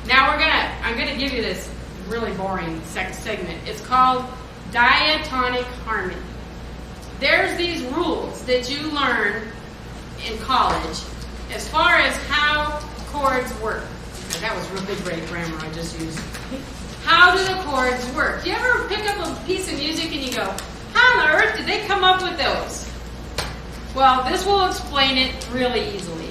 Now I'm gonna give you this really boring segment. It's called diatonic harmony. There's these rules that you learn in college as far as how chords work. Now, that was really great grammar I just used. How do the chords work? Do you ever pick up a piece of music and you go, how on earth did they come up with those? Well, this will explain it really easily.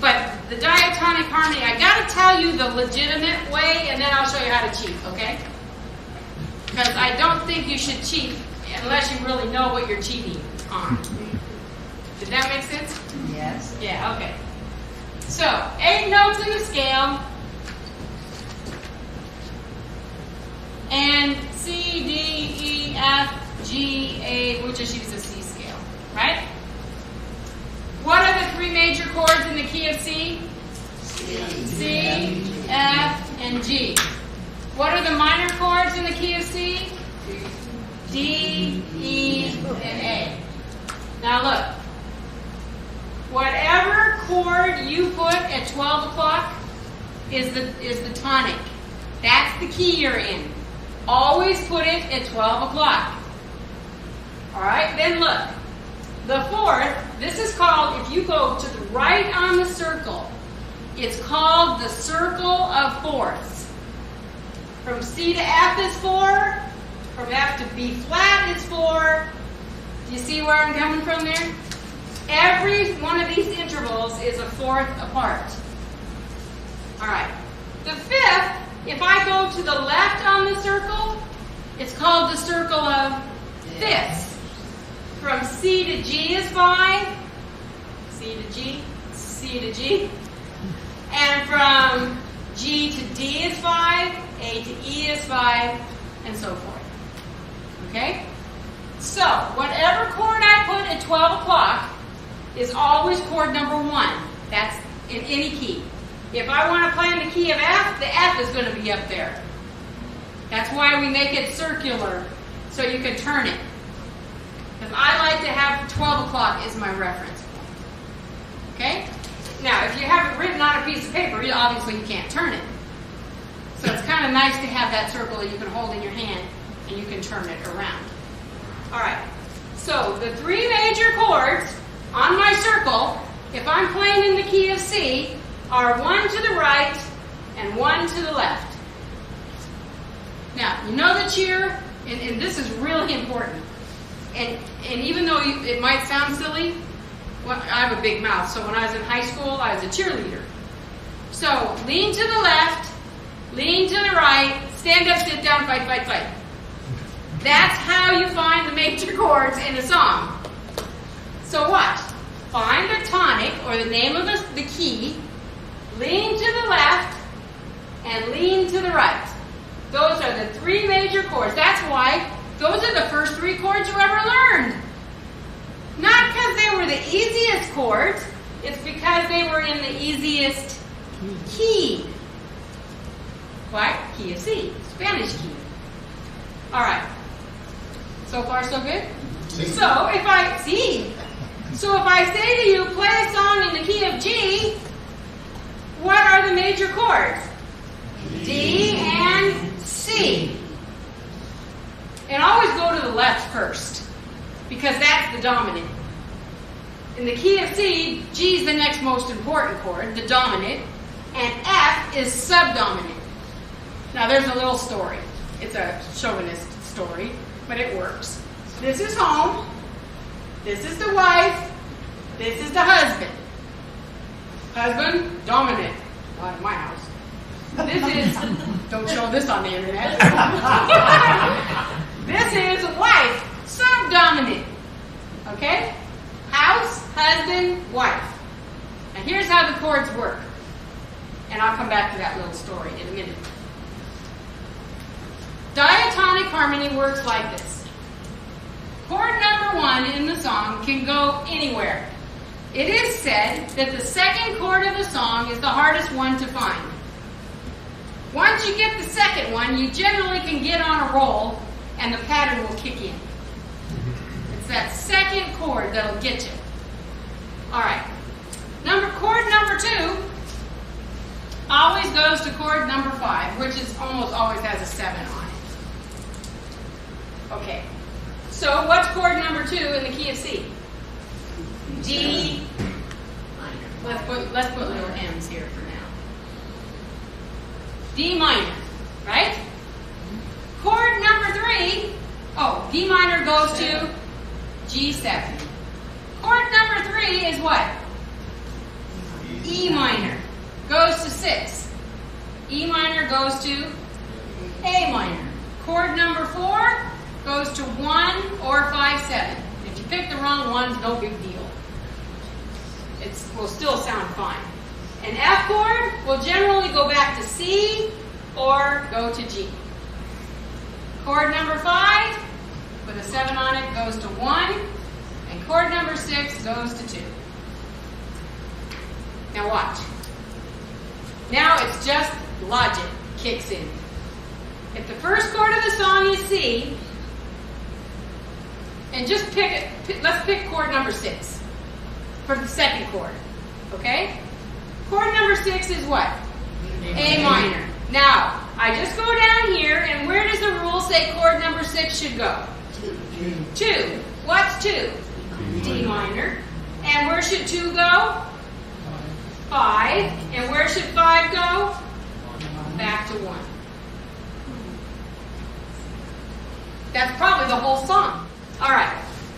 But the diatonic harmony, I got to tell you the legitimate way, and then I'll show you how to cheat, okay? Because I don't think you should cheat unless you really know what you're cheating on. Did that make sense? Yes. Yeah, okay. So, 8 notes in the scale. And C, D, E, F, G, A, we'll just use the C scale, right? What are the 3 major chords in the key of C? C, F, and G. What are the minor chords in the key of C? D, E, and A. Now look, whatever chord you put at 12 o'clock is the tonic. That's the key you're in. Always put it at 12 o'clock. All right, then look. The fourth, this is called, if you go to the right on the circle, it's called the circle of fourths. From C to F is 4. From F to B flat is 4. Do you see where I'm coming from there? Every one of these intervals is a fourth apart. All right. The fifth, if I go to the left on the circle, it's called the circle of fifths. From C to G is 5. C to G, C to G. And from G to D is 5. A to E is 5. And so forth. Okay? So, whatever chord I put at 12 o'clock is always chord number 1. That's in any key. If I want to play in the key of F, the F is going to be up there. That's why we make it circular, so you can turn it. Because I like to have 12 o'clock as my reference point. Okay? Now, if you have it written on a piece of paper, obviously you can't turn it. So it's kind of nice to have that circle that you can hold in your hand and you can turn it around. All right. So the 3 major chords on my circle, if I'm playing in the key of C, are 1 to the right and 1 to the left. Now, you know that you're, and this is really important, and even though it might sound silly, well, I have a big mouth, so when I was in high school, I was a cheerleader. So, lean to the left, lean to the right, stand up, sit down, fight, fight, fight. That's how you find the major chords in a song. So what? Find the tonic, or the name of the key, lean to the left, and lean to the right. Those are the 3 major chords. That's why those are the first 3 chords you ever learned. Not because they were the easiest chords, it's because they were in the easiest key. What? Key of C, Spanish key. All right. So far, so good? So if I say to you, play a song in the key of G, what are the major chords? D and C. And always go to the left first, because that's the dominant. In the key of C, G is the next most important chord, the dominant, and F is subdominant. Now there's a little story. It's a chauvinist story, but it works. This is home. This is the wife. This is the husband. Husband, dominant. Not in my house. This is, don't show this on the internet. This is wife, subdominant. Okay? House, husband, wife. Now here's how the chords work. And I'll come back to that little story in a minute. Diatonic harmony works like this. Chord number 1 in the song can go anywhere. It is said that the second chord of the song is the hardest one to find. Once you get the second one, you generally can get on a roll and the pattern will kick in. It's that second chord that'll get you. All right. Chord number 2 always always goes to chord number 5, which is almost always has a 7 on it. Okay. So what's chord number 2 in the key of C? D. Let's put little M's here for now. D minor, right? Chord number 3. Oh, D minor goes to G7. Chord number 3 is what? E minor. Goes to 6. E minor goes to A minor. Chord number 4 goes to 1 or 5/7. If you pick the wrong ones, no big deal. It will still sound fine. An F chord will generally go back to C or go to G. Chord number 5 with a 7 on it goes to 1, and chord number 6 goes to 2. Now watch. Now it's just logic kicks in. If the first chord of the song is C, and just let's pick chord number 6 for the second chord, okay? Chord number 6 is what? A minor. Now, I just go down here, and where does the rule say chord number 6 should go? 2. What's 2? D minor. And where should 2 go? 5. And where should 5 go? Back to 1. That's probably the whole song. All right.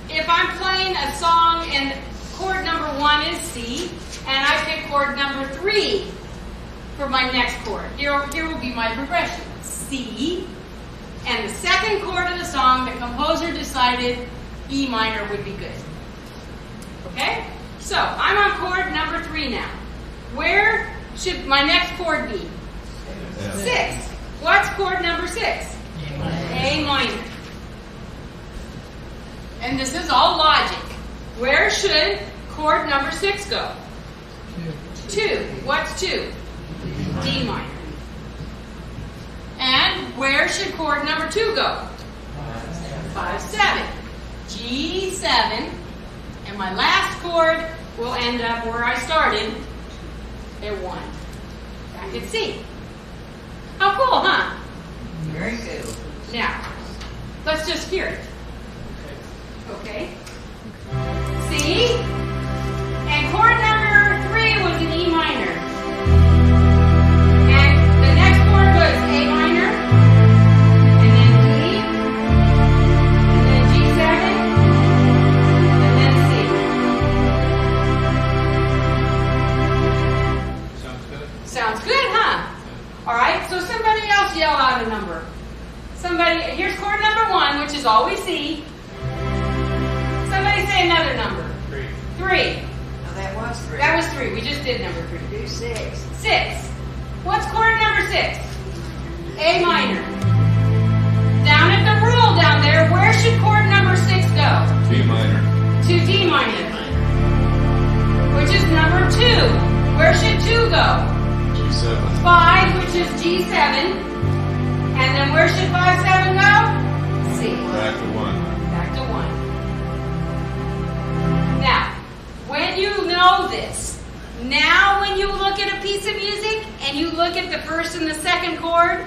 If I'm playing a song and chord number 1 is C, and I pick chord number 3 for my next chord, here will be my progression. C, and the second chord of the song, the composer decided E minor would be good. Okay? So, I'm on chord number 3 now. Where should my next chord be? 6. What's chord number 6? A minor. And this is all logic. Where should chord number 6 go? 2. What's 2? D minor. And where should chord number 2 go? 5/7. G7. And my last chord will end up where I started, at 1. Back at C. How cool, huh? Very good. Now, let's just hear it. Okay. C. And chord number 3 was an E minor. And the next chord was A minor. And then D. And then G7. And then C. Sounds good. Sounds good, huh? All right, so somebody else yell out a number. Here's chord number 1, which is always C. Somebody say another number. 3. 3. Now that was 3. That was 3. We just did number 3. Do 6. 6. What's chord number 6? A minor. Down at the rule down there, where should chord number 6 go? D minor. To D minor. Which is number 2. Where should 2 go? G7. 5, which is G7. And then where should 5/7 go? C. Back to 1. Back to 1. Now, when you know this, now when you look at a piece of music and you look at the first and the second chord,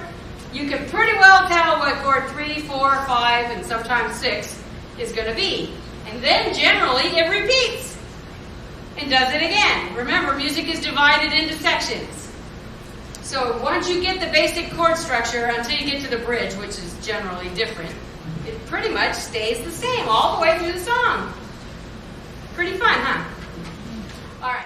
you can pretty well tell what chord 3, 4, 5, and sometimes 6 is going to be. And then generally it repeats and does it again. Remember, music is divided into sections. So once you get the basic chord structure until you get to the bridge, which is generally different, it pretty much stays the same all the way through the song.